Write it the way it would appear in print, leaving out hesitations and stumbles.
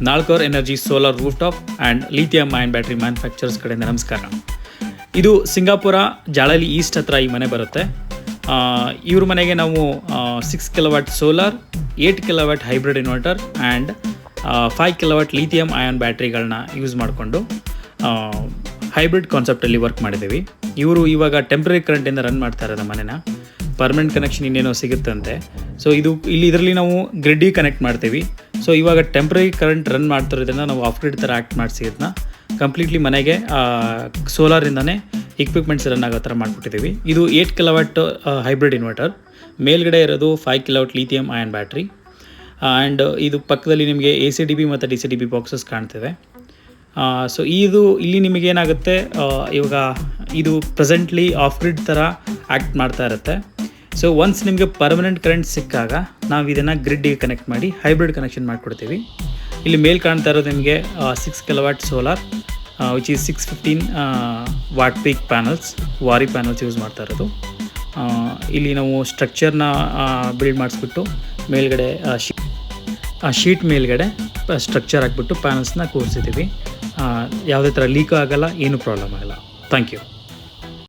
ನಾಲ್ಕರ್ energy solar rooftop and lithium ion battery manufacturers ಕಡೆಯಿಂದ ನಮಸ್ಕಾರ. ಇದು ಸಿಂಗಾಪುರ ಜಾಳಲಿ ಈಸ್ಟ್ ಹತ್ರ ಈ ಮನೆ ಬರುತ್ತೆ. ಇವ್ರ ಮನೆಗೆ ನಾವು 6 kilowatt solar, 8 kilowatt hybrid inverter and 5 kilowatt lithium ion ಬ್ಯಾಟ್ರಿಗಳನ್ನ ಯೂಸ್ ಮಾಡಿಕೊಂಡು ಹೈಬ್ರಿಡ್ ಕಾನ್ಸೆಪ್ಟಲ್ಲಿ ವರ್ಕ್ ಮಾಡಿದ್ದೀವಿ. ಇವರು ಇವಾಗ ಟೆಂಪ್ರರಿ ಕರೆಂಟಿಂದ ರನ್ ಮಾಡ್ತಾ ಇರೋದು ಮನೆನ. ಪರ್ಮನೆಂಟ್ ಕನೆಕ್ಷನ್ ಇನ್ನೇನೋ ಸಿಗುತ್ತಂತೆ. ಸೊ ಇದರಲ್ಲಿ ನಾವು ಗ್ರಿಡ್ಡಿಗೆ ಕನೆಕ್ಟ್ ಮಾಡ್ತೀವಿ. ಸೊ ಇವಾಗ ಟೆಂಪ್ರರಿ ಕರೆಂಟ್ ರನ್ ಮಾಡ್ತಿರೋದ್ರಿಂದ ನಾವು ಆಫ್ ಗ್ರಿಡ್ ಥರ ಆ್ಯಕ್ಟ್ ಮಾಡಿಸಿ ಇದನ್ನ ಕಂಪ್ಲೀಟ್ಲಿ ಮನೆಗೆ ಸೋಲಾರಿಂದನೇ ಇಕ್ವಿಪ್ಮೆಂಟ್ಸ್ ರನ್ ಆಗೋ ಥರ ಮಾಡಿಬಿಟ್ಟಿದ್ದೀವಿ. ಇದು 8 ಕಿಲೋವಾಟ್ ಹೈಬ್ರಿಡ್ ಇನ್ವರ್ಟರ್, ಮೇಲ್ಗಡೆ ಇರೋದು 5 kilowatt lithium ion battery and ಇದು ಪಕ್ಕದಲ್ಲಿ ನಿಮಗೆ ACDB ಮತ್ತು DCDB ಬಾಕ್ಸಸ್ ಕಾಣ್ತಿದೆ. ಸೊ ಇಲ್ಲಿ ನಿಮಗೇನಾಗುತ್ತೆ, ಇವಾಗ ಇದು ಪ್ರೆಸೆಂಟ್ಲಿ ಆಫ್ ಗ್ರಿಡ್ ಥರ ಆ್ಯಕ್ಟ್ ಮಾಡ್ತಾ ಇರುತ್ತೆ. ಸೊ ಒನ್ಸ್ ನಿಮಗೆ ಪರ್ಮನೆಂಟ್ ಕರೆಂಟ್ ಸಿಕ್ಕಾಗ ನಾವು ಇದನ್ನು ಗ್ರಿಡ್ಡಿಗೆ ಕನೆಕ್ಟ್ ಮಾಡಿ ಹೈಬ್ರಿಡ್ ಕನೆಕ್ಷನ್ ಮಾಡಿಕೊಡ್ತೀವಿ. ಇಲ್ಲಿ ಮೇಲ್ ಕಾಣ್ತಾ ಇರೋದು ನಿಮಗೆ 6 kilowatt solar which is 615 what peak panels, Wari panels use ಮಾಡ್ತಾ ಇರೋದು. ಇಲ್ಲಿ ನಾವು ಸ್ಟ್ರಕ್ಚರ್ನ ಬಿಲ್ಡ್ ಮಾಡಿಸ್ಬಿಟ್ಟು ಮೇಲ್ಗಡೆ ಶೀಟ್ ಮೇಲ್ಗಡೆ ಸ್ಟ್ರಕ್ಚರ್ ಹಾಕ್ಬಿಟ್ಟು ಪ್ಯಾನಲ್ಸ್ನ ಕೂರಿಸಿದ್ದೀವಿ. ಯಾವುದೇ ಥರ ಲೀಕ್ ಆಗೋಲ್ಲ, ಏನೂ ಪ್ರಾಬ್ಲಮ್ ಆಗಲ್ಲ. Thank you.